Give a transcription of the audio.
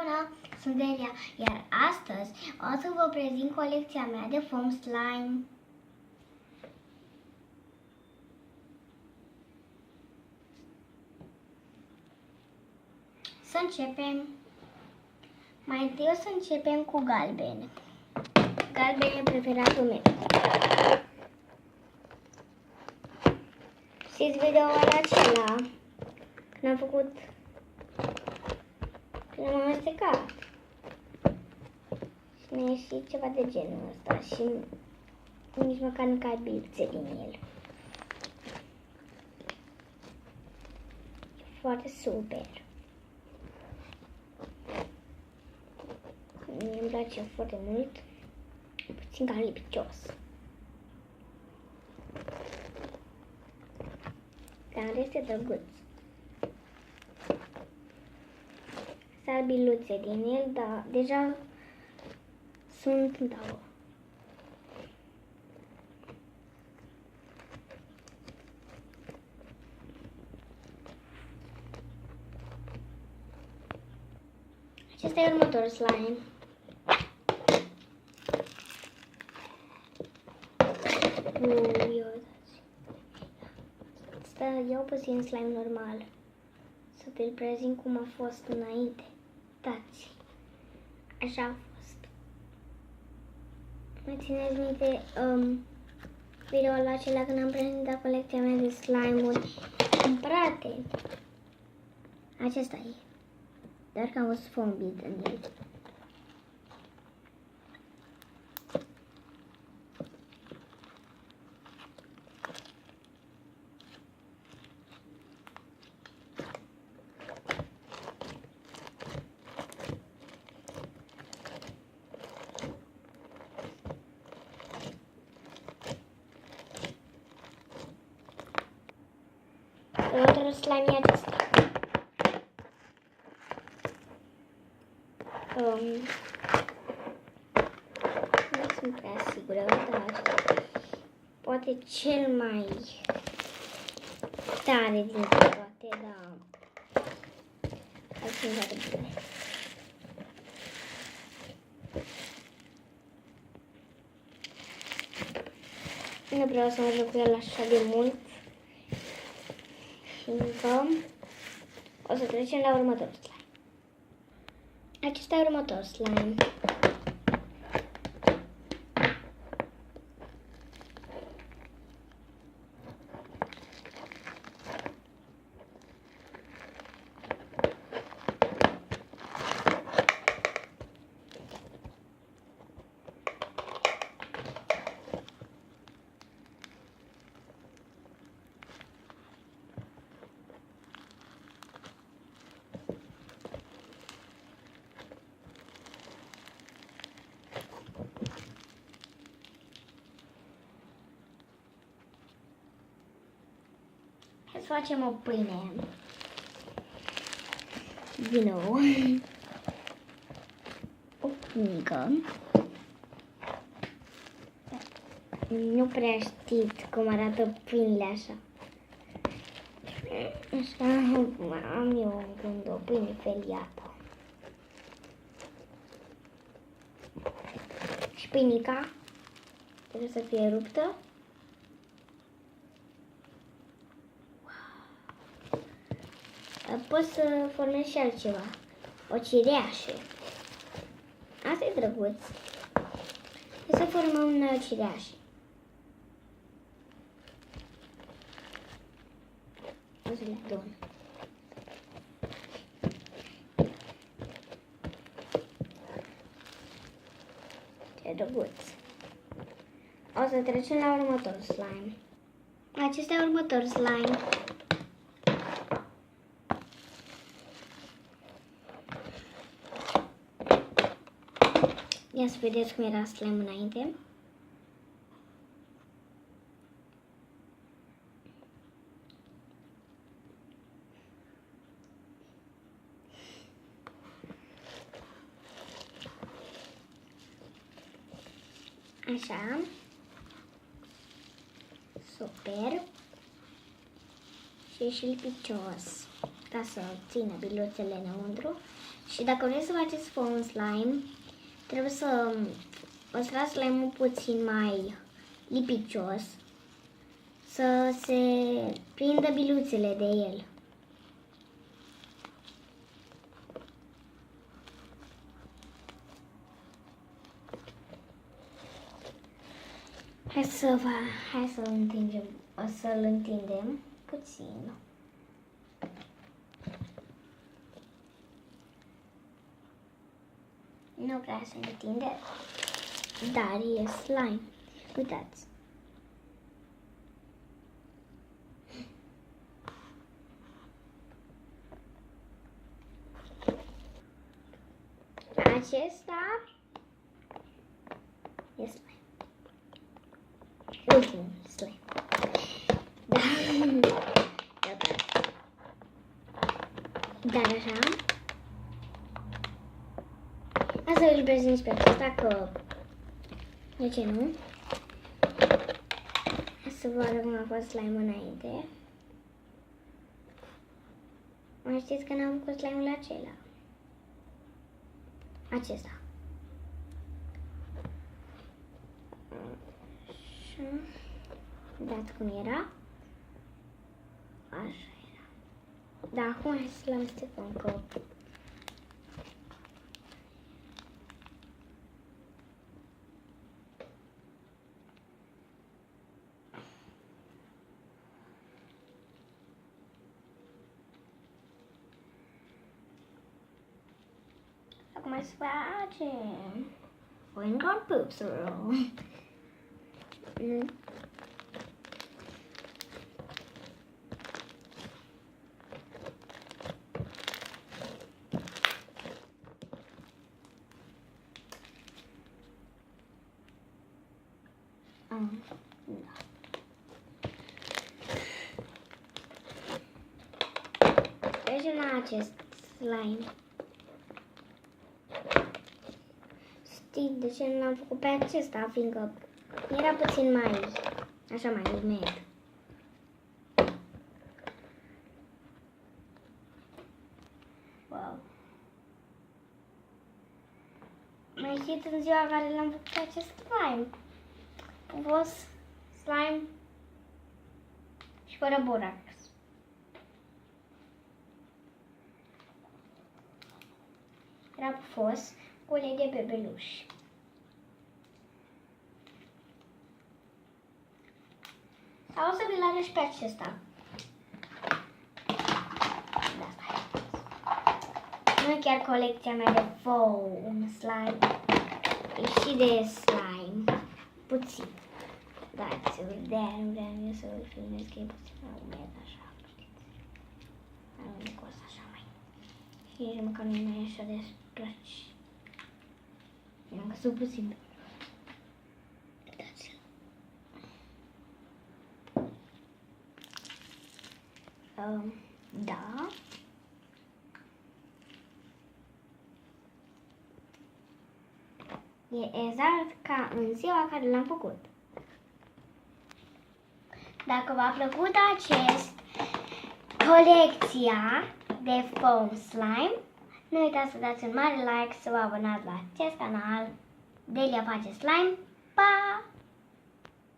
Bună, sunt Delia, iar astăzi o să vă prezint colecția mea de foam slime. Să începem. Mai întâi o să începem cu galbene. Galbene e preferatul meu. Știți videoul acela? Când am făcut... Când am amestecat. Și mi-a ieșit ceva de genul ăsta și nici măcar nu cad biluțe din el. Foarte super. Mie îmi place foarte mult. Puțin cam lipicios. Dar este drăguț. Sar biluțe din el, dar deja sunt în tavă. Acesta e următorul slime. Asta iau puțin slime normal. Să te-l prezint cum a fost înainte. Uitați. Așa a fost. Mai țineți minte videoul acela când am prezentat colecția mea de slime-uri cumpărate? Acesta e. Doar că am văzut foam bead în el. Următorul slime e acesta. Nu sunt prea sigură, dar poate cel mai tare dintre toate, dar hai să-mi dată bine. Nu vreau să mă joc cu el așa de mult. Și încă o să trecem la următorul slime. Acesta e următorul slime. Să facem o pâine. Din nou. O pâinică. Nu prea știți cum arată pâinile așa. Așa am eu în gând o pâine feliată. Și pâinica trebuie să fie ruptă. Pot să formez și altceva. O cireașă. Asta e drăguț. Să formăm o cireașă. O să le adun. Ce drăguț. O să trecem la următorul slime. Acesta e următorul slime. Ia să vedeți cum era slime înainte. Așa. Super. Și lipicios. Ca să țină biluțele înăuntru. Și dacă vreți să faceți foam slime, trebuie să păstrați slime-ul puțin mai lipicios, să se prindă biluțele de el. Hai să-l întingem, să-l întindem puțin. Nu prea se întinde, dar e slime. Uitați. Acesta e slime. Ultimul slime. Da. Dar așa. Asta îl prezint pe acesta că... De ce nu? Să vă arăt cum a fost slime înainte. Mai știți că n-am făcut slime-ul acela. Acesta. Așa. Uitați cum era. Așa era. Da, acum hai să-l amestecăm că... Acum să facem Rainbow Poops Roll. Da. Trecem la acest slime. Știi de ce nu l-am făcut pe acesta? Fiindcă era puțin mai, așa, mai umed. Wow. Mai știți în ziua care l-am făcut pe acest slime? A fost slime și fără borax. Era pufos cu ulei de bebeluș. Sau o să vi-l arăt și pe acesta. Nu e chiar colecția mea de foam slime. E și de slime. Puțin. Dați-l, de-aia nu vreau eu să-l filmez, că e puțin mai umed, așa, știți. Dar nu cos așa mai. Și nici măcar nu mai e așa de plăci. I-am găsit puțin. Uitați-l. Da. E exact ca în ziua care l-am făcut. Dacă v-a plăcut colecția de foam slime, nu uitați să dați un mare like, să vă abonați la acest canal. Delia face slime. Pa!